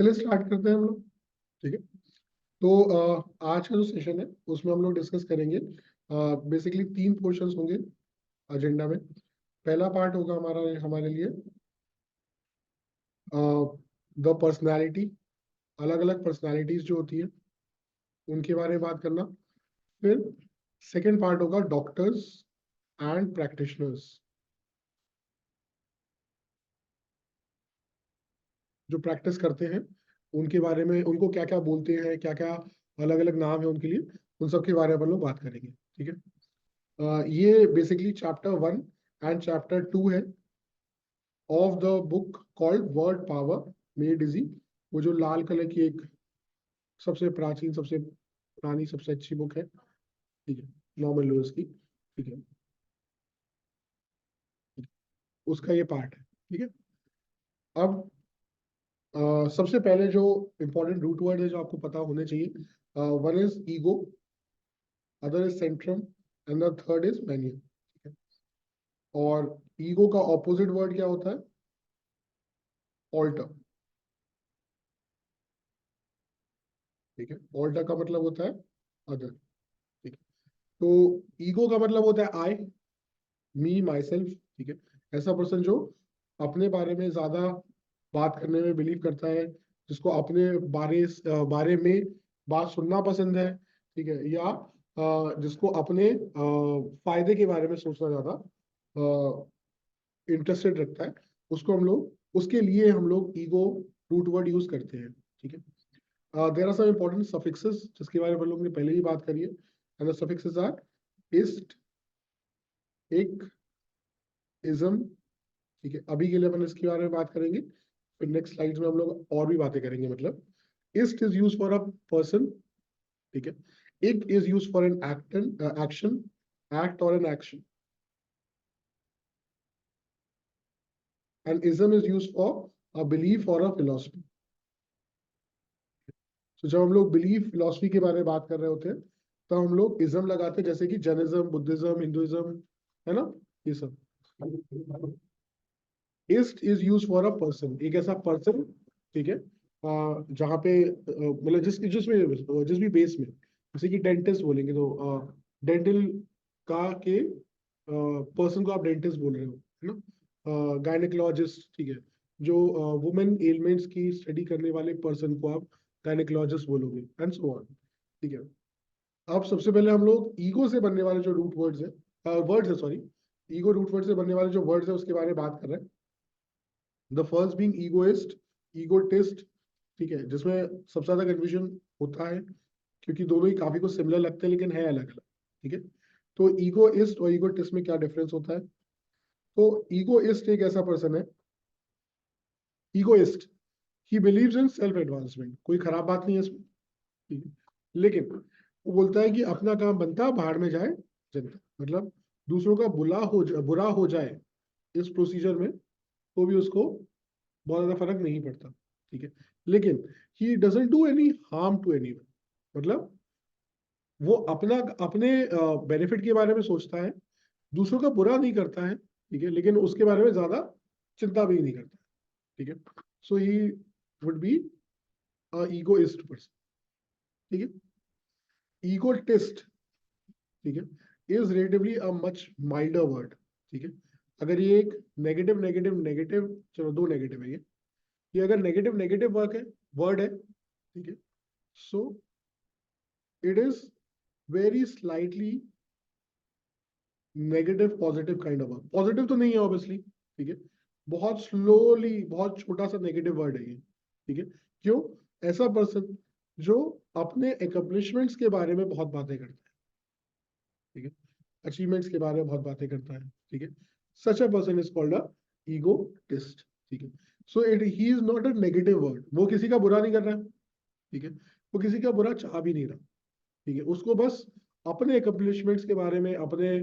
चलिए स्टार्ट करते हैं हम लोग। ठीक है। तो आज का जो सेशन है उसमें हम लोग डिस्कस करेंगे। बेसिकली 3 पोर्शंस होंगे एजेंडा में। पहला पार्ट होगा हमारा हमारे लिए द पर्सनालिटी, अलग अलग पर्सनालिटीज जो होती है उनके बारे में बात करना। फिर सेकेंड पार्ट होगा डॉक्टर्स एंड प्रैक्टिशनर्स, जो प्रैक्टिस करते हैं उनके बारे में, उनको क्या क्या बोलते हैं, क्या क्या अलग अलग नाम है उनके लिए, उन सब के बारे में हम लोग बात करेंगे। ठीक है। ये बेसिकली चैप्टर 1 एंड चैप्टर 2 है of the book called word power made easy. वो जो लाल कलर की एक सबसे प्राचीन, सबसे पुरानी, सबसे अच्छी बुक है। ठीक है। नॉर्मन लुईस की। ठीक है। उसका ये पार्ट है। ठीक है। अब सबसे पहले जो इंपॉर्टेंट रूट वर्ड है जो आपको पता होने चाहिए, one is ego, other is Centrum and the third is mania. ठीक है। और ईगो का ऑपोजिट वर्ड क्या होता है? ऑल्टर। ठीक है। ऑल्टर का मतलब होता है अदर। ठीक है। तो ईगो का मतलब होता है आई, मी, माई सेल्फ। ठीक है। ऐसा पर्सन जो अपने बारे में ज्यादा बात करने में बिलीव करता है, जिसको अपने बारे में बात सुनना पसंद है। ठीक है। या जिसको अपने फायदे के बारे में सोचना ज्यादा इंटरेस्टेड रखता है, उसको हम लोग, उसके लिए हम लोग ईगो रूट वर्ड यूज करते हैं। ठीक है। There are some important suffixes जिसके बारे में हम लोग ने पहले ही बात करी है, and the suffixes are ist, ic, ism. ठीक है। अभी के लिए अपन इसके बारे में बात करेंगे, फिर नेक्स्ट स्लाइड्स में हम लोग और भी बातें करेंगे। मतलब ist is use for a person. ठीक है। Ic is use for an action, act और an action, and ism is use for a belief और अ फिलोसफी। तो जब हम लोग बिलीफ फिलोसफी के बारे में बात कर रहे होते हैं तो हम लोग इज्म लगाते हैं, जैसे कि जैनिज्म, बुद्धिज्म, हिंदुइज्म, है ना, ये सब। East is use for a person, एक ऐसा पर्सन। ठीक है। जहाँ पे मतलब जिस भी बेस में, जैसे कि डेंटिस्ट बोलेंगे तो डेंटल का के पर्सन को आप डेंटिस्ट बोल रहे हो, है ना। गायनेकोलॉजिस्ट, ठीक है, जो वुमेन एलिमेंट्स की स्टडी करने वाले पर्सन को आप गायनेकोलॉजिस्ट बोलोगे, एंड सो ऑन। ठीक है। अब सबसे पहले हम लोग ईगो से बनने वाले जो रूट वर्ड्स है, वर्ड्स है, सॉरी, ईगो रूट वर्ड से बनने वाले जो वर्ड्स है उसके बारे में बात कर रहे हैं। The first being egoist, egotist. ठीक है। जिसमें सबसे ज्यादा कंफ्यूजन होता है क्योंकि दोनों ही काफी कुछ सिमिलर लगते हैं लेकिन है अलग अलग। ठीक है। तो ईगोइस्ट और ईगोटिस्ट में क्या डिफरेंस होता है? तो ईगोइस्ट एक ऐसा पर्सन है, egoist, he believes in self advancement, कोई खराब बात नहीं है इसमें। ठीक है। लेकिन वो बोलता है कि अपना काम बनता, भाड़ में जाए जनता। मतलब दूसरों का बुरा हो जाए इस प्रोसीजर में तो भी उसको बहुत ज्यादा फर्क नहीं पड़ता। ठीक है। लेकिन he doesn't do any harm to any, मतलब वो अपना अपने बेनिफिट के बारे में सोचता है, दूसरों का बुरा नहीं करता है। ठीक है। लेकिन उसके बारे में ज्यादा चिंता भी नहीं करता। ठीक है। So he would be egoist person. ठीक है। ईगोटिस्ट, ठीक है, is relatively a much milder word. ठीक है। अगर ये एक नेगेटिव नेगेटिव नेगेटिव, चलो दो नेगेटिव है ये अगर नेगेटिव नेगेटिव वर्क है, वर्ड है, ठीक है, so it is very slightly negative positive kind of word. Positive तो नहीं है ऑब्वियसली। ठीक है। बहुत स्लोली, बहुत छोटा सा नेगेटिव वर्ड है ये। ठीक है। क्यों? ऐसा पर्सन जो अपने एकम्प्लिशमेंट्स के बारे में बहुत बातें करता है, ठीक है, अचीवमेंट्स के बारे में बहुत बातें करता है। ठीक है। Such a person is called a egotist. ठीक है। So it he is not a negative word, वो किसी का बुरा नहीं कर रहा है। ठीक है। वो किसी का बुरा चाह भी नहीं रहा। ठीक है। उसको बस अपने एकम्प्लिशमेंट्स के बारे में, अपने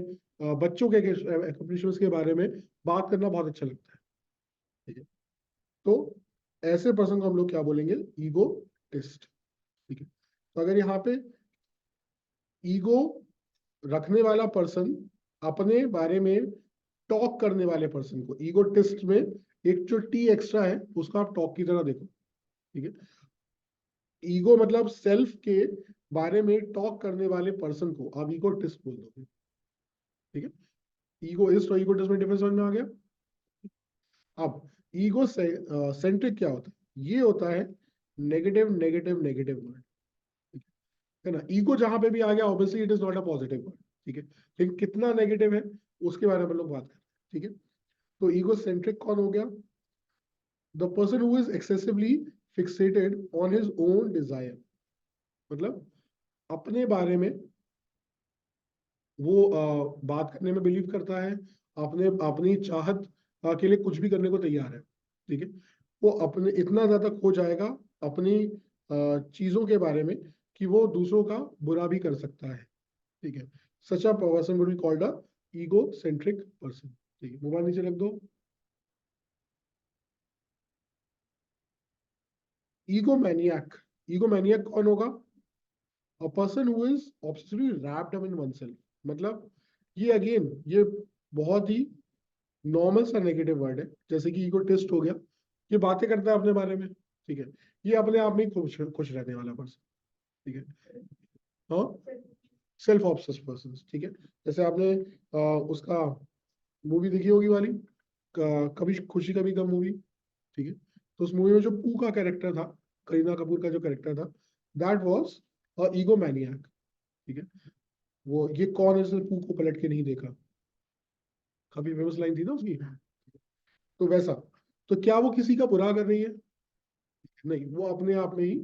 बच्चों के एकम्प्लिशमेंट्स के बारे में बात करना बहुत अच्छा लगता है। ठीक है। तो ऐसे पर्सन को हम लोग क्या बोलेंगे? ईगोटिस्ट। ठीक है। तो अगर यहाँ पे ईगो रखने वाला पर्सन अपने बारे में टॉक करने वाले पर्सन को, ईगोटिस्ट में एक जो टी एक्स्ट्रा है उसको आप टॉक की तरह देखो। ठीक है। ईगो मतलब सेल्फ के बारे में टॉक करने वाले पर्सन को आप ईगोटिस्ट बोल दोगे। ठीक है, ईगोइस्ट और ईगोटिस्ट में डिफरेंस समझ में आ गया। अब ईगो सेंट्रिक क्या होता है? ये होता है नेगेटिव नेगेटिव नेगेटिव वर्ड, है ना। ईगो जहां पे भी आ गया obviously it is not a positive word. ठीक है, लेकिन कितना नेगेटिव है उसके बारे में लोग बात करते हैं। ठीक है, तो ईगो सेंट्रिक कौन हो गया? The person who is excessively fixated on his own desire, मतलब अपने बारे में वो बात करने में बिलीव करता है, अपने अपनी चाहत के लिए कुछ भी करने को तैयार है। ठीक है, वो अपने इतना ज्यादा खो जाएगा अपनी चीजों के बारे में कि वो दूसरों का बुरा भी कर सकता है। ठीक है, such a person would be called a egocentric person. ठीक है, मोबाइल नीचे रख दो। ईगो मैनियक कौन होगा? A person who is obsessively wrapped up in oneself, मतलब ये अगेन ये बहुत ही नॉर्मल सा नेगेटिव वर्ड है, जैसे कि ईगोटिस्ट हो गया, ये बातें करता है अपने बारे में। ठीक है, ये अपने आप में ही खुश खुश रहने वाला पर्सन। ठीक है, हाँ, सेल्फ ऑब्सेस पर्सन। ठीक है, जैसे आपने उसका मूवी देखी होगी वाली कभी खुशी कभी गम मूवी। ठीक है, तो उस मूवी में जो पू का कैरेक्टर था, करीना कपूर का जो कैरेक्टर था, that was a ego maniac. ठीक है, वो ये कौन है जिसने पू को पलट के नहीं देखा, काफी फेमस लाइन थी ना उसकी। तो वैसा, तो क्या वो किसी का बुरा कर रही है? नहीं, वो अपने आप में ही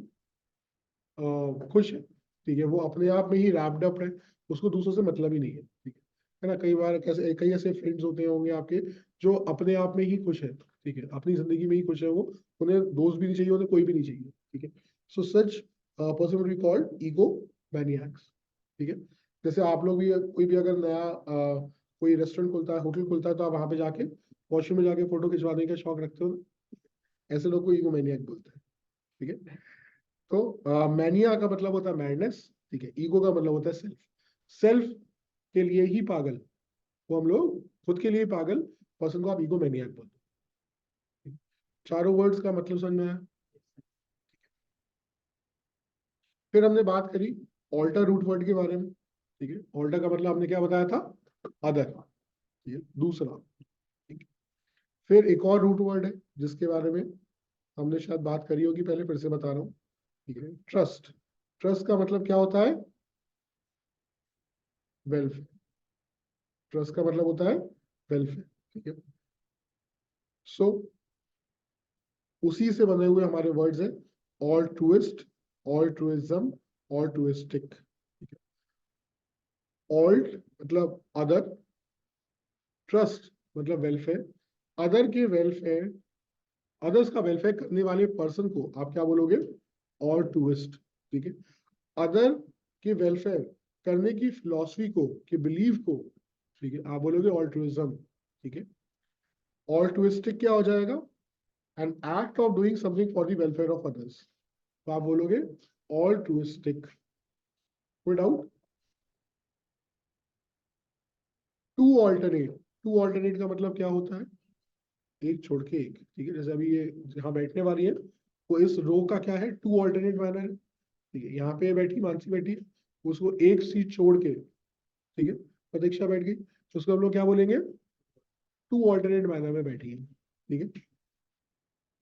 खुश है। ठीक है, वो अपने आप में ही रैप्ड अप है, उसको दूसरों से मतलब ही नहीं है। ठीक है ना, कई बार कैसे कई ऐसे फ्रेंड्स होते होंगे आपके जो अपने आप में ही खुश है। ठीक है, अपनी जिंदगी में ही खुश है वो, उन्हें दोस्त भी नहीं चाहिए, उन्हें कोई भी नहीं चाहिए। ठीक है, so such person would be called egomaniacs. ठीक है, जैसे आप लोग भी कोई भी अगर नया कोई रेस्टोरेंट खुलता है, होटल खुलता है, तो आप वहां पे जाके वॉशरूम में जाके फोटो खिंचवाने का शौक रखते हो ना? ऐसे लोग को ईगो मैनियाक बोलते हैं। ठीक है, तो मैनिया का मतलब होता है मैडनेस। ठीक है, ईगो का मतलब होता है सेल्फ। सेल्फ के लिए ही पागल, तो हम लोग खुद के लिए पागल पर्सन को आप ईगो मैनियाक बोलते हैं। चारों वर्ड्स का मतलब समझ में आया। फिर हमने बात करी ऑल्टर रूट वर्ड के बारे में। ठीक है, ऑल्टर का मतलब हमने क्या बताया था? अदर। ठीक है, दूसरा। ठीक है? फिर एक और रूट वर्ड है जिसके बारे में हमने शायद बात करी होगी पहले, फिर से बता रहा हूँ। ठीक है, ट्रस्ट। ट्रस्ट का मतलब क्या होता है? वेलफेयर। ट्रस्ट का मतलब होता है वेलफेयर। ठीक है, सो उसी से बने हुए हमारे वर्ड्स हैं ऑल ट्रूइस्ट, ऑल ट्रूइज्म, ऑल ट्रूइस्टिक। ऑल्ट मतलब अदर, ट्रस्ट मतलब वेलफेयर, अदर के वेलफेयर, अदर्स का वेलफेयर करने वाले पर्सन को आप क्या बोलोगे? ऑल ट्रूइस्ट। ठीक है, अदर के वेलफेयर करने की फिलॉसफी को, के बिलीव को, ठीक है, आप बोलोगे ऑल्ट्रुइज्म। ठीक है, ऑल्ट्रुइस्टिक क्या हो जाएगा? An act of doing something for the welfare of others, तो आप बोलोगे ऑल्ट्रुइस्टिक। कोई डाउट? टू ऑल्टरनेट का मतलब क्या होता है? एक छोड़ के एक। ठीक है, जैसे अभी ये जहाँ बैठने वाली है, वो इस रो का क्या है? टू ऑल्टरनेट मैनर है। ठीक है, यहाँ पे बैठी मानसी बैठी है, उसको एक सीट छोड़ के, ठीक है, प्रतीक्षा बैठ गई, तो उसको हम लोग क्या बोलेंगे? टू ऑल्टरनेट मैनर में बैठी है। ठीक है,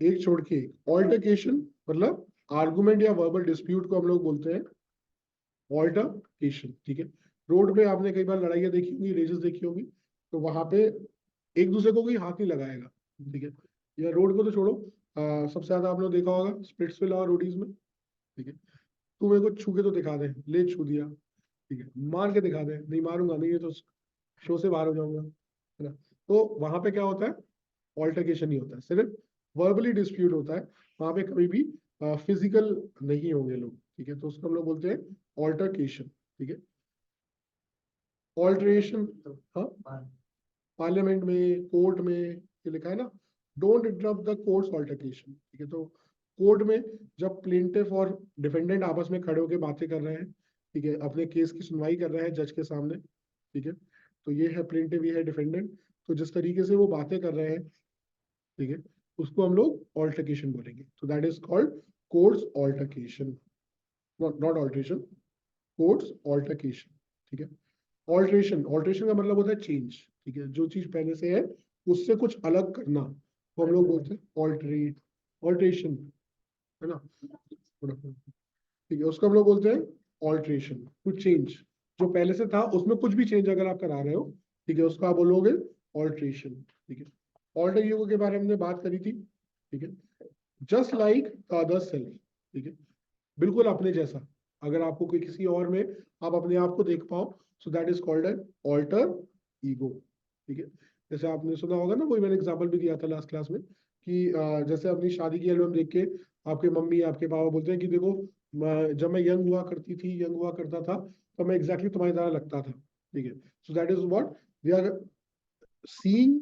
एक छोड़ के एक। ऑल्टरकेशन मतलब आर्गुमेंट या वर्बल डिस्प्यूट को हम लोग बोलते हैं ऑल्टरकेशन। ठीक है, रोड पे आपने कई बार लड़ाइयाँ देखी होंगी, रेसेस देखी होगी, तो वहां पे एक दूसरे को कोई हाथ नहीं लगाएगा। ठीक है, या रोड को तो छोड़ो, सबसे ज्यादा आप लोग देखा होगा स्प्लिट्सविला और रोडीज में। ठीक है, तू मेरे को छू के तो दिखा दे, ले छू दिया, ठीक है, मार के दिखा दे, नहीं मारूंगा, नहीं ये तो शो से बाहर हो जाऊंगा, है ना। तो वहां पे क्या होता है? ऑल्टरकेशन ही होता है, सिर्फ वर्बली डिस्प्यूट होता है, वहां पे कभी भी फिजिकल नहीं होंगे लोग। ठीक है, तो उसको हम लोग बोलते हैं ऑल्टरकेशन। ठीक है, ऑल्टरेशन, हाँ, पार्लियामेंट में, कोर्ट में ये लिखा है ना, don't interrupt the courts altercation. ठीक है, तो कोर्ट में जब प्लेंटिफ और डिफेंडेंट आपस में खड़े होकर बातें कर रहे हैं, ठीक है, अपने केस की सुनवाई कर रहे हैं जज के सामने, ठीक है, तो ये है प्लेंटिफ, ये है डिफेंडेंट, तो जिस तरीके से वो बातें कर रहे हैं, ठीक है, उसको हम लोग ऑल्टरकेशन बोलेंगे, तो that is called course altercation, not alteration, course altercation, ठीक है। ऑल्ट्रेशन, ऑल्ट्रेशन का मतलब होता है चेंज, ठीक है, जो चीज पहले से है उससे कुछ अलग करना, तो हम लोग बोलते हैं ऑल्टरेट, ऑल्ट्रेशन, है ना, ठीक है, उसको हम लोग बोलते हैं ऑल्ट्रेशन, टू चेंज, जो पहले से था उसमें कुछ भी चेंज अगर आप करा रहे हो, ठीक है, उसको आप बोलोगे ऑल्ट्रेशन, ठीक है। ऑल्टर ईगो के बारे में हमने बात करी थी, ठीक है, just like the other self, ठीक है, बिल्कुल अपने जैसा, अगर आपको कोई किसी और में आप अपने आप को देख पाओ, so that is called an alter ego, ठीक है। जैसे आपने सुना होगा ना, वही मैंने एग्जांपल भी दिया था लास्ट क्लास में कि जैसे अपनी शादी की एल्बम देख के आपके मम्मी आपके पापा बोलते हैं कि देखो, जब मैं यंग हुआ करती थी, यंग हुआ करता था, तो मैं एग्जैक्टली तुम्हारी तरह लगता था, ठीक है। So that is what they are seeing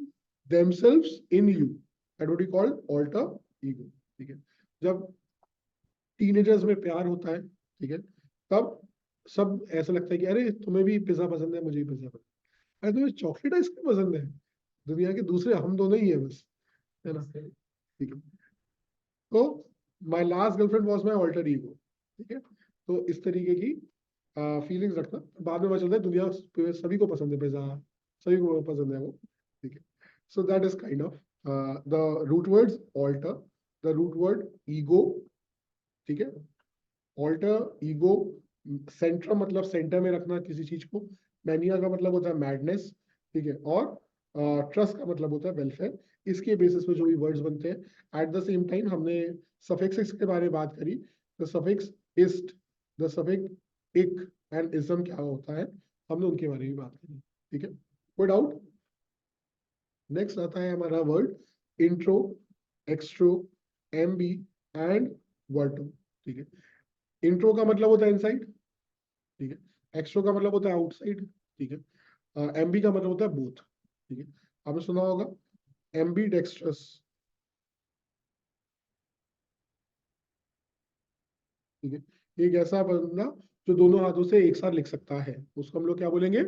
themselves in you, that what you called alter ego, ठीक है। जब टीनेजर्स में प्यार होता है, ठीक है, तब सब ऐसा लगता है कि अरे तुम्हें भी पिज्जा पसंद है, मुझे भी पिज्जा पसंद है, अरे तुम्हें चॉकलेट आइसक्रीम पसंद है, दुनिया के दूसरे हम दोनों ही है बस, है ना, ठीक है। तो my last girlfriend was my alter ego, ठीक है। तो इस तरीके की फीलिंग्स रखना, बाद में पता चलता है दुनिया सभी को पसंद है पिज्जा, सभी को पसंद है वो, ठीक है। So that is kind of the root words alter, the root word ego, ठीक है। ऑल्टर ईगो, सेंट्रम मतलब सेंटर में रखना किसी चीज को, मैनिया का मतलब होता है मैडनेस, ठीक है, और ट्रस्ट का मतलब होता है वेलफेयर। इसके बेसिस पे जो भी वर्ड्स बनते हैं, एट द सेम टाइम हमने सफिक्स के बारे में बात करी, the suffix east, the suffix इक एंड इज्म क्या होता है, हमने उनके बारे में बात करी, ठीक है, कोई डाउट। नेक्स्ट आता है हमारा word intro, extro, ambi and verto, ठीक है। इंट्रो का मतलब होता है इनसाइड, ठीक है, एक्सट्रो का मतलब होता है आउटसाइड, ठीक है, एमबी का मतलब होता है बोथ, ठीक है। आपने सुना होगा एमबी डेक्स्ट्रस, ठीक है, एक ऐसा बंदा जो दोनों हाथों से एक साथ लिख सकता है, उसको हम लोग क्या बोलेंगे,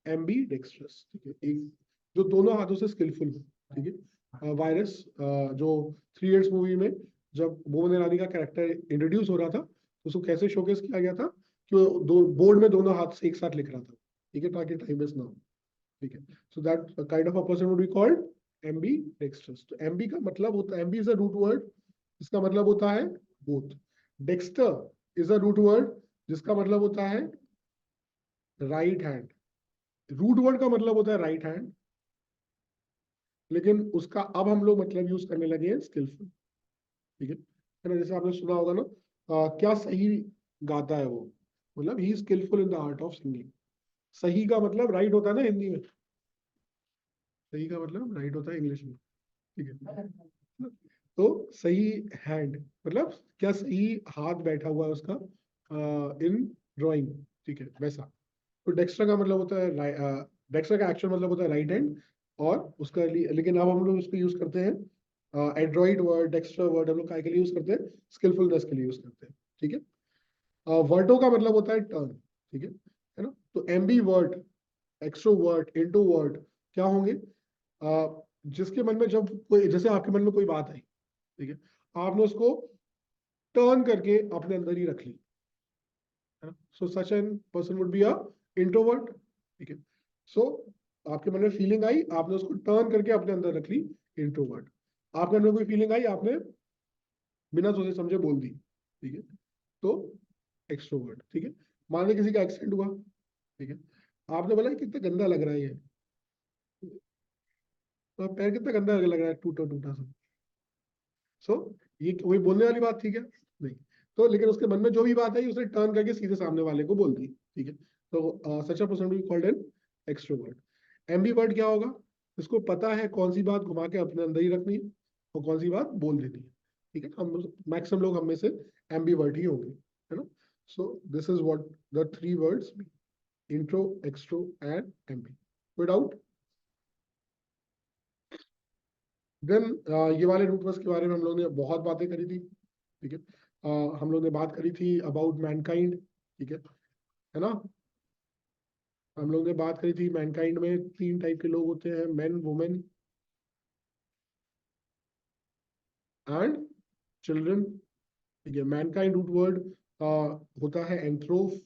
एमबी डेक्स्ट्रस, ठीक है, एक जो दोनों हाथों से स्किलफुल हो, ठीक है। वायरस, जो 3 इडियट्स मूवी में जब भुवन ईरानी का कैरेक्टर इंट्रोड्यूस हो रहा था, तो उसको कैसे शोकेस किया गया था कि वो दो बोर्ड में दोनों हाथ से एक साथ लिख रहा था, ठीक है, ताकि टाइम वेस्ट ना हो, ठीक है। So that kind of a person would be called ambidextrous. तो एमबी का मतलब होता है, ambi is a root word, इसका मतलब होता है both. Dexter is a root word जिसका मतलब होता है राइट हैंड, रूट वर्ड का मतलब होता है राइट हैंड, लेकिन उसका अब हम लोग मतलब यूज करने लगे हैं स्किलफुल, ठीक है ना। जैसे आपने सुना होगा ना, क्या सही गाता है वो, मतलब he skillful in the art of singing. सही का मतलब राइट होता है ना हिंदी में, सही का मतलब राइट होता है इंग्लिश में, ठीक है। तो सही हैंड मतलब क्या सही हाथ बैठा हुआ है उसका इन ड्राइंग, ठीक है, वैसा। तो डेक्स्ट्रा का मतलब होता है डेक्स्ट्रा का एक्शन मतलब होता है राइट हैंड, और उसका लेकिन अब हम लोग उसको यूज करते हैं एंड्रॉइड वर्ड, डेक्स्ट्रा वर्ड हम लोग काय के लिए यूज करते हैं, स्किलफुलनेस के लिए यूज करते हैं, ठीक है। वर्डो का मतलब होता है टर्न, ठीक है ना। तो एमबी वर्ड, एक्सट्रोवर्ट, इंट्रोवर्ट क्या होंगे, जिसके मन में जब कोई, जैसे आपके मन में कोई बात आई, ठीक है, आपने उसको टर्न करके अपने अंदर ही रख ली, है ना। So such an person would be a introvert, ठीक है। सो आपके मन में फीलिंग आई, आपने उसको टर्न करके अपने अंदर रख ली, इंट्रोवर्ट। आपके मन में कोई फीलिंग आई, आपने बिना सोचे समझे बोल दी, ठीक है, तो एक्सट्रोवर्ट, ठीक है। मान लीजिए किसी का एक्सीडेंट हुआ, ठीक है, आपने बोला कि कितना गंदा लग रहा है ये, तो पैर कितना गंदा लग रहा है, टूटा टूटा सा। सो ये वही बोलने वाली बात थी क्या, नहीं। तो लेकिन उसके मन में जो भी बात आई उसने टर्न करके सीधे सामने वाले को बोल दी, ठीक है। तो such a person be called an extrovert. Ambivert क्या होगा, इसको पता है कौन सी बात घुमा के अपने अंदर ही रखनी है और कौन सी बात बोल देनी है, ठीक है। हम मैक्सिमम लोग हम में से एम्बीवर्ट ही होंगे, है ना। So this is what the 3 words, intro, extro and ambi. कोई डाउट। देन ये वाले रूट वर्ड्स के बारे में हम लोग ने बहुत बातें करी थी, ठीक है। हम लोग ने बात करी थी अबाउट मैनकाइंड, ठीक है ना। हम लोग ने बात करी थी मैनकाइंड में 3 टाइप के लोग होते हैं, मेन, वुमेन एंड चिल्ड्रन, ठीक है। मैनकाइंड रूट वर्ड होता है एंथ्रोफ।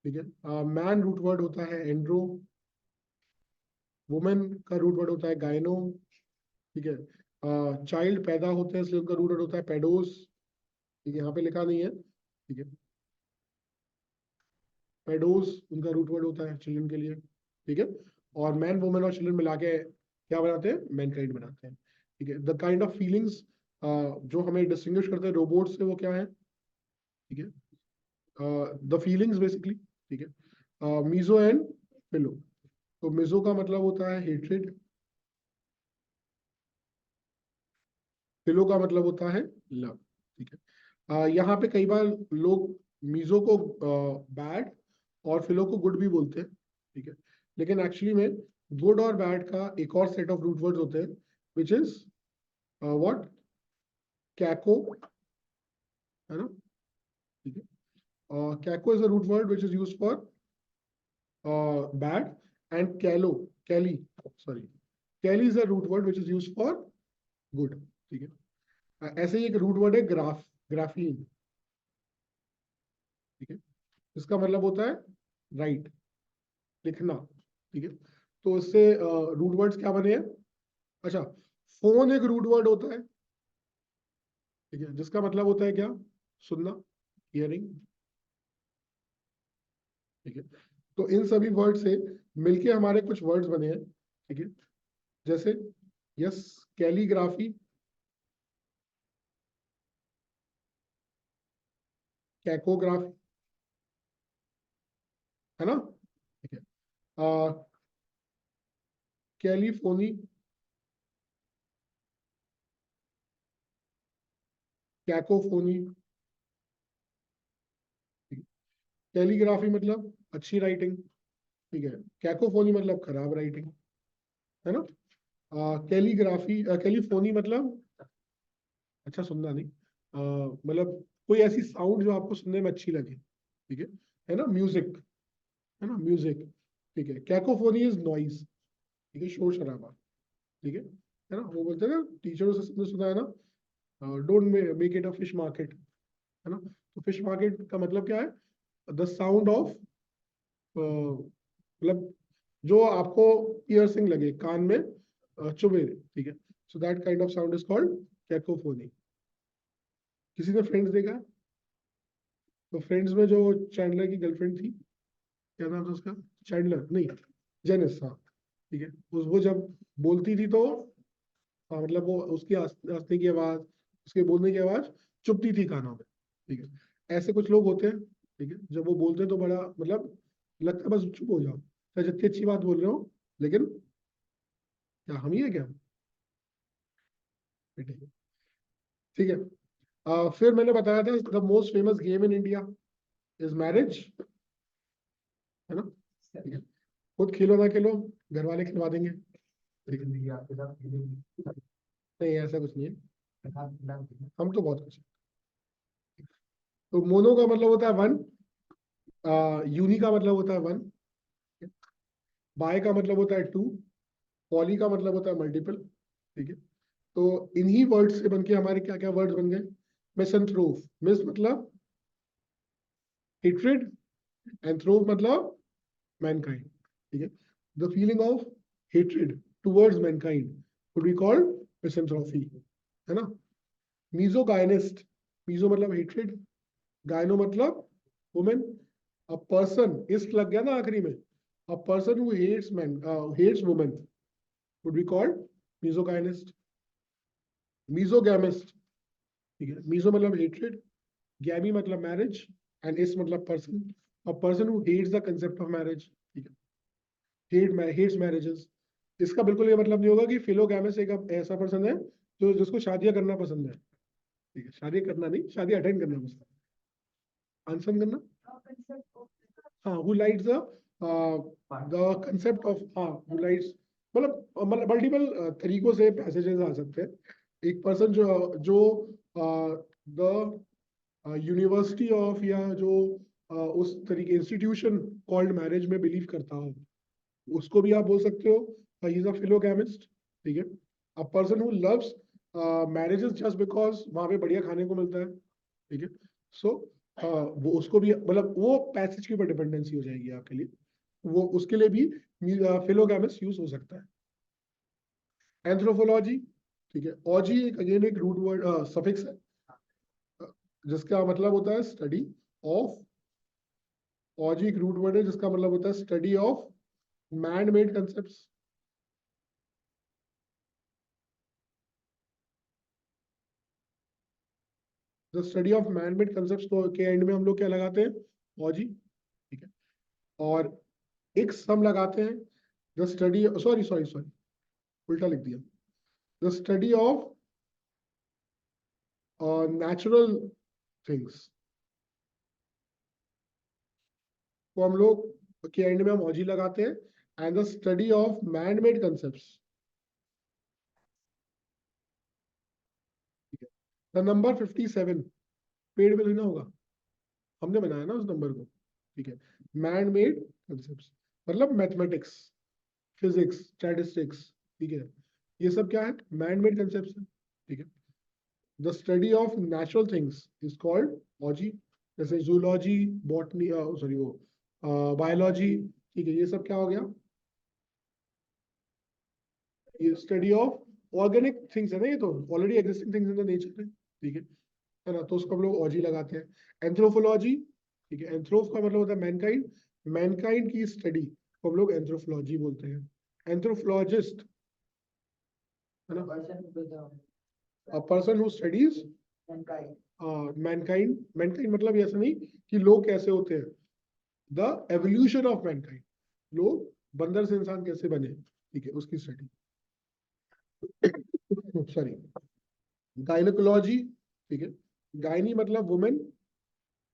ठीक है। मैन रूट वर्ड होता है एंड्रो। वुमेन का रूट वर्ड होता है गायनो। ठीक है। चाइल्ड पैदा होते हैं इसलिए उनका रूट वर्ड होता है पेडोस। ठीक है, यहाँ पे लिखा नहीं है। ठीक है। पेडोस उनका रूट वर्ड होता है चिल्ड्रन के लिए। ठीक है। और मैन वुमेन और चिल्ड्रन मिला के क्या बनाते हैं, मैनकाइंड बनाते हैं। ठीक है। द काइंड ऑफ फीलिंग्स जो हमें डिस्टिंग्विश करते हैं रोबोट से, वो क्या है? ठीक है। The feelings basically. ठीक है। Miso and philo. तो मिजो का मतलब होता है हेट्रेड। फिलो का मतलब होता है लव। ठीक है। यहाँ पे कई बार लोग मीजो को बैड और फिलो को गुड भी बोलते हैं। ठीक है। लेकिन एक्चुअली में गुड और बैड का एक और सेट ऑफ रूट वर्ड्स होते हैं, विच इज व्हाट? कैको, है ना? ठीक है। Caco is a root word which is used for bad, and calo, cali, sorry, cali is a root word which is used for good. ठीक है। ऐसे ही एक रूट वर्ड है ग्राफीन। ठीक है। इसका मतलब होता है राइट, लिखना। ठीक है। तो इससे रूट वर्ड्स क्या बने हैं? अच्छा, फोन एक रूट वर्ड होता है। ठीक है, जिसका मतलब होता है क्या? सुनना, हियरिंग। ठीक है। तो इन सभी वर्ड से मिलके हमारे कुछ वर्ड्स बने हैं। ठीक है। जैसे यस, कैलीग्राफी, कैकोग्राफी, है ना? ठीक है। कैलीफोनी, कैकोफोनी। कैलीग्राफी मतलब अच्छी राइटिंग। ठीक है। कैकोफोनी मतलब खराब राइटिंग, है ना? कैलीग्राफी, कैलीफोनी मतलब अच्छा सुनना नहीं, मतलब कोई ऐसी साउंड जो आपको सुनने में अच्छी लगे। ठीक है ना? म्यूजिक, है ना? म्यूजिक। ठीक है। Cacophony is noise. ठीक है, शोर शराबा। ठीक है ना? वो बोलते हैं ना, टीचरों से सबने सुना है ना, don't make it a fish market, है ना? तो फिश मार्केट का मतलब क्या है? द साउंड ऑफ, मतलब जो आपको पियर्सिंग लगे, कान में चुभे। ठीक है। So that kind of sound is called cacophony. किसी ने फ्रेंड्स देखा है? तो फ्रेंड्स में जो चैंडलर की गर्लफ्रेंड थी, क्या नाम था उसका? चैंडलर नहीं, जेनिस, हाँ। ठीक है। उस वो जब बोलती थी तो हाँ, मतलब वो उसकी हंसने की आवाज, उसके बोलने की आवाज चुभती थी कानों में। ठीक है। ऐसे कुछ लोग होते हैं। ठीक है। जब वो बोलते हैं तो बड़ा मतलब लगता है बस चुप हो जाओ, चाहे जितनी अच्छी बात बोल रहे हो, लेकिन क्या हम ही है क्या? ठीक है। ठीक है। फिर मैंने बताया था the most famous game in India is marriage, है ना? ठीक है। खुद खेलो ना खेलो, घर वाले खिलवा देंगे। ठीक है। नहीं, ऐसा कुछ नहीं है, हम तो बहुत कुछ। तो मोनो का मतलब होता है वन, यूनी का मतलब होता है वन, बाय का मतलब होता है टू, पॉली का मतलब होता है मल्टीपल। ठीक है। तो इन्हीं वर्ड्स से बनके हमारे क्या क्या वर्ड्स बन गए? मिसएंथ्रोप, मिस मतलब हेट्रेड, एंथ्रोप मतलब मैनकाइंड। ठीक है। The feeling of hatred towards mankind would be called misanthropy, है ना? मीजोगाइनिस्ट, मीजो मतलब हेट्रेड, गायनो मतलब वुमेन। अ पर्सन, इस्ट लग गया ना आखिरी में, a person who hates man, hates women would be called misogynist. Misogamist. ठीक है। मीजो मतलब हेट्रेड, गैमी मतलब मैरिज, एंड इस मतलब person, a person who hates the concept of marriage. ठीक है। Hates marriages. इसका बिल्कुल ये मतलब नहीं होगा कि फिलोगैमिस एक ऐसा पर्सन है जो जिसको शादियां करना पसंद है। ठीक है, शादी करना नहीं, शादी अटेंड करना पसंद है, आंसर करना। हाँ, who likes the concept of, हाँ, who likes, मतलब मल्टीपल तरीकों से पैसेजेस आ सकते हैं। एक पर्सन जो द यूनिवर्सिटी ऑफ, या जो उस तरीके इंस्टीट्यूशन कॉल्ड मैरिज में बिलीव करता हो, उसको भी आप बोल सकते हो ही इज अ फिलोगैमिस्ट। ठीक है। अ person who loves marriage is just because वहां पे बढ़िया खाने को मिलता है, ठीक है। सो वो उसको भी मतलब वो पैसेज के ऊपर डिपेंडेंसी हो जाएगी आपके लिए, वो उसके लिए भी फिलोगैमस यूज हो सकता है। एंथ्रोपोलॉजी, ठीक है। ऑजी एक अगेन एक रूट वर्ड सफिक्स है, जिसका मतलब होता है स्टडी ऑफ। ऑजी एक रूट वर्ड है जिसका मतलब होता है study of man made concept. The study of man made concept के एंड में हम लोग क्या लगाते हैं, ऑजी, ठीक है। और एक सम लगाते हैं, the study, sorry sorry sorry, उल्टा लिख दिया, the study of natural things को हम लोग के एंड में हम ओजी लगाते हैं, and the study of man made concept, ठीक है। द नंबर 57 पेड़ में लेना होगा, हमने बनाया ना उस नंबर को, ठीक है। मैन मेड कंसेप्ट मतलब मैथमेटिक्स, फिजिक्स, स्टैटिस्टिक्स, ठीक है। ये सब क्या है, मैन मेड कंसेप्ट है, ठीक है। The study of natural things is called ology, जैसे जूलॉजी, बॉटनी, सॉरी वो बायोलॉजी, ठीक है। ये सब क्या हो गया, ये स्टडी ऑफ ऑर्गेनिक थिंग्स है ना, ये तो already existing things in the nature है ना, तो उसको हम लोग ओजी लगाते हैं। एंथ्रोपोलॉजी, ठीक है। एंथ्रोप का मतलब होता है मैनकाइंड, मैनकाइंड की स्टडी को हम लोग एंथ्रोपोलॉजी बोलते हैं। एंथ्रोपोलॉजिस्ट है ना, अ person who studies Mankind. Mankind मतलब ऐसा नहीं कि लोग कैसे होते हैं, द एवोल्यूशन ऑफ मैनकाइंड, लोग बंदर से इंसान कैसे बने, ठीक है, उसकी स्टडी। सॉरी, गायनोकोलॉजी, ठीक है। गायनी मतलब वुमेन,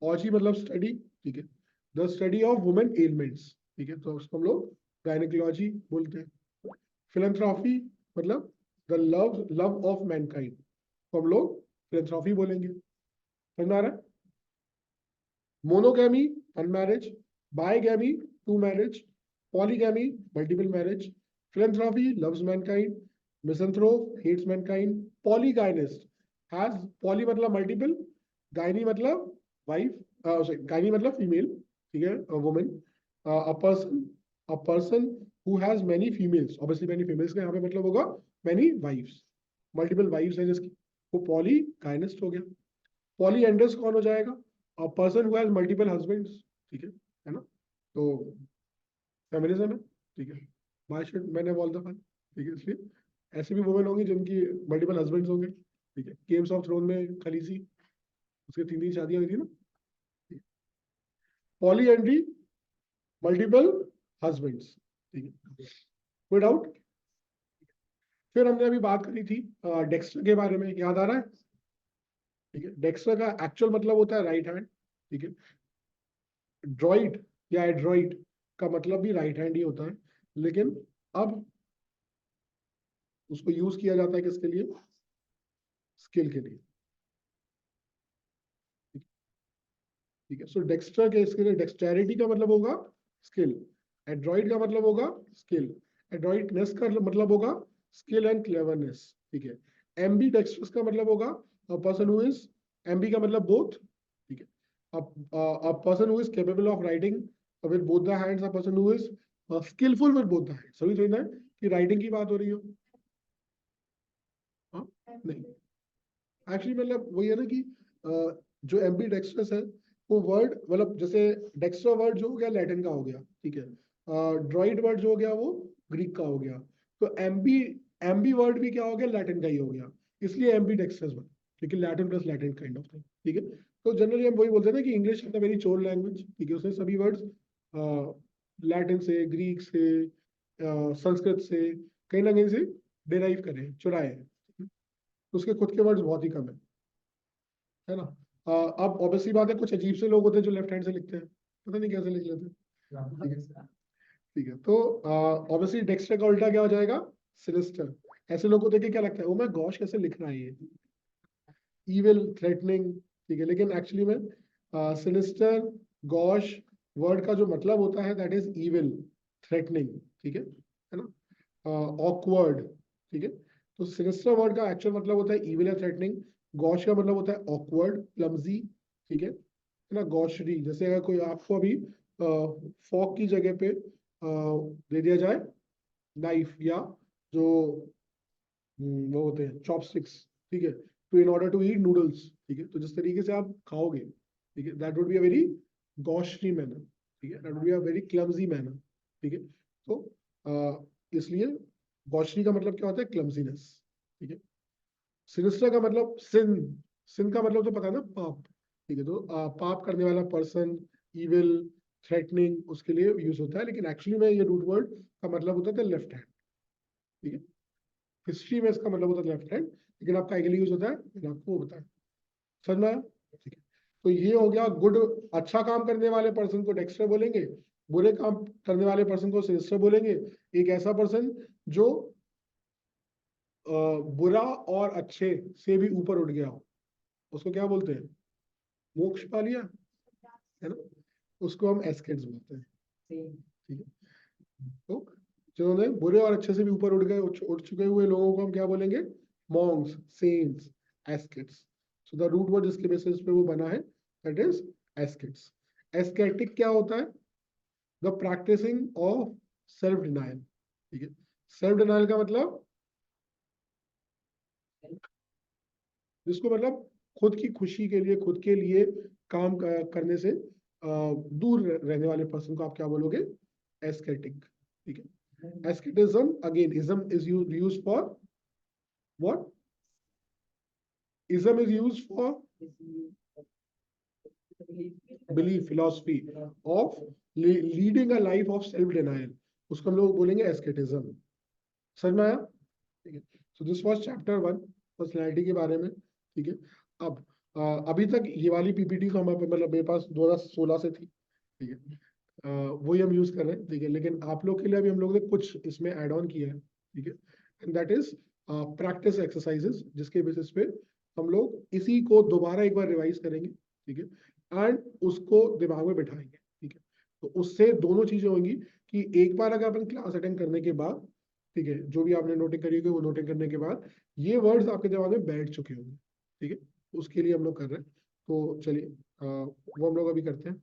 ऑजी मतलब स्टडी, ठीक है। The study of women elements, ठीक है, तो उसको हम लोग गायनोकोलॉजी बोलते हैं। फिलैंथ्रॉफी मतलब the love love of Mankind, तो हम लोग फिलैंथ्रॉफी बोलेंगे। समझ में आ रहा है? Monogamy one marriage, bigamy two marriage, polygamy multiple marriage, philanthropy loves mankind, misanthrope hates mankind, polygyneist has, poly मतलब मल्टीपल, गायनी मतलब वाइफ, गायनी मतलब फीमेल, ठीक है, women. A person who has many females, obviously many females का यहाँ पे मतलब होगा मेनी वाइफ्स, मल्टीपल वाइफ्स है जिसकी, वो पॉलीगाइनिस्ट हो गया। पॉलीएंड्रस कौन हो जाएगा, a person who has multiple husbands, ठीक है ना, तो फेमिनिज्म है, ठीक है। वाई शुड मैंने बोल द फन, ठीक है, इसलिए ऐसे भी वुमेन होंगी जिनकी मल्टीपल हस्बैंड्स होंगे, ठीक है। गेम्स ऑफ थ्रोन में खलीसी, उसके 3 3 शादियां हुई थी ना। पॉलीएंड्री, मल्टीपल हस्बैंड्स, ठीक है, कोई डाउट? फिर हमने अभी बात करी थी डेक्स्टर के बारे में, याद आ रहा है, ठीक है। डेक्स्टर का एक्चुअल मतलब होता है राइट हैंड, ठीक है। ड्रॉइड या एड्रॉइड का मतलब भी राइट हैंड ही होता है, लेकिन अब उसको यूज किया जाता है किसके लिए, स्किल के लिए, ठीक है। सो डेक्स्टर के इसके लिए डेक्सटेरिटी का मतलब होगा स्किल, एड्रॉइड का मतलब होगा स्किल, एड्रॉइडनेस का मतलब होगा स्किल एंड क्लेवरनेस, ठीक है। एम्बी डेक्स्ट्रस का मतलब होगा पर्सन हु इज, एम्बी का मतलब बोथ, ठीक है। a person who is capable of writing with both the hands, a person who is skillful with both the hands, सभी समझना है कि राइटिंग की बात हो रही हो, हाँ नहीं, एक्चुअली मतलब वही है ना कि जो एम्बी डेक्स्ट्रस है वो वर्ड मतलब जैसे डेक्स्ट्रा वर्ड जो हो गया लैटिन का हो गया, ठीक है। ड्रॉइड वर्ड जो हो गया वो ग्रीक का हो गया, तो एम्बी एम्बी वर्ड भी क्या हो गया, लैटिन का ही हो गया, इसलिए एम्बी डेक्स्ट्रस वर्ड, लेकिन Latin plus Latin kind of thing, ठीक है। तो जनरली हम वही बोलते हैं ना कि इंग्लिश इज अ वेरी चोर लैंग्वेज, ठीक है, उसमें सभी वर्ड्स लैटिन से, ग्रीक से, संस्कृत से कहीं ना कहीं से डिराइव करे, चुराए हैं, उसके खुद के वर्ड्स बहुत ही कम है ना। अब ऑब्वियसली बात है, कुछ अजीब से लोग होते हैं जो लेफ्ट हैंड से लिखते हैं, पता नहीं कैसे लिख लेते हैं, ठीक है, ठीक है। तो ऑब्वियसली डेक्स्टर का उल्टा क्या हो जाएगा, सिनिस्टर। ऐसे लोग को देख के क्या लगता है, ओ माय गॉश कैसे लिख रहा है ये, इविल, थ्रेटनिंग, ठीक है, लेकिन एक्चुअली में सिनिस्टर, गॉश वर्ड का जो मतलब होता है दैट इज इविल, थ्रेटनिंग, ठीक है ना, ऑकवर्ड, ठीक है। तो सिनिस्टर वर्ड का एक्चुअल मतलब होता है इविल या थ्रेटनिंग। गॉश का मतलब होता है ऑकवर्ड, क्लमजी, ठीक है ना। गॉशरी, जैसे अगर कोई आपको अभी फॉक की जगह पे दे दिया जाए नाइफ, या जो वो होते हैं चॉपस्टिक्स, ठीक है, तो in order to eat noodles, ठीक है, तो जिस तरीके से आप खाओगे, ठीक है, that would be a very gauchery manner, ठीक है, that would be a very clumsy manner, ठीक है। तो इसलिए गॉशरी का मतलब क्या होता है, क्लमजीनेस, ठीक है। सिनिस्टर का मतलब सिन, सिन का मतलब तो पता है ना, पाप, ठीक है। तो पाप करने वाला पर्सन, इविल, थ्रेटनिंग, उसके लिए यूज होता है, लेकिन एक्चुअली में ये रूट वर्ड का मतलब होता है लेफ्ट हैंड, ठीक है। हिस्ट्री में इसका मतलब होता है लेफ्ट हैंड, लेकिन आपका के लिए यूज होता है, मैंने आपको वो बताया। समझ में आया? ठीक है। तो ये हो गया गुड, अच्छा काम करने वाले पर्सन को डेक्स्टर बोलेंगे, बुरे काम करने वाले पर्सन को सिनिस्टर बोलेंगे। एक ऐसा पर्सन जो बुरा और अच्छे से भी ऊपर उठ गया हो, उसको क्या बोलते हैं, मोक्ष पा लिया, है ना, उसको हम एस्केट्स बोलते हैं, ठीक है। तो जिन्होंने बुरे और अच्छे से भी ऊपर उठ गए, उठ चुके हुए लोगों को हम क्या बोलेंगे, monks, saints, ascetics. So the root word जिसके बेसिस पे वो बना है, दैट इज एस्केट्स। एस्केटिक क्या होता है, the practicing of self denial, ठीक है। सेल्फ डिनायल का मतलब, जिसको मतलब खुद की खुशी के लिए, खुद के लिए काम करने से दूर रहने वाले पर्सन को आप क्या बोलोगे, एस्केटिक, ठीक है। Asceticism, again ism is use for what, ism is used for belief, philosophy of leading a life of self denial, उसको हम लोग बोलेंगे एस्केटिज्म। समझ में आया? ठीक है। So this was chapter 1, personality के बारे में, ठीक है। अब अभी तक ये वाली पीपीटी तो हमारे मतलब मेरे पास 2016 से थी, ठीक है, वही हम यूज कर रहे हैं, ठीक है। लेकिन आप लोग के लिए अभी हम लोग ने कुछ इसमें ऐड ऑन किया है, ठीक है, and that is practice exercises, जिसके बेसिस पे हम लोग इसी को दोबारा एक बार रिवाइज करेंगे, ठीक है, एंड उसको दिमाग में बिठाएंगे, ठीक है। तो उससे दोनों चीजें होंगी कि एक बार अगर अपन क्लास अटेंड करने के बाद, ठीक है, जो भी आपने नोटिंग करी होगी वो नोटिंग करने के बाद ये वर्ड्स आपके दिमाग में बैठ चुके होंगे, ठीक है। उसके लिए हम लोग कर रहे हैं, तो चलिए वो हम लोग अभी करते हैं।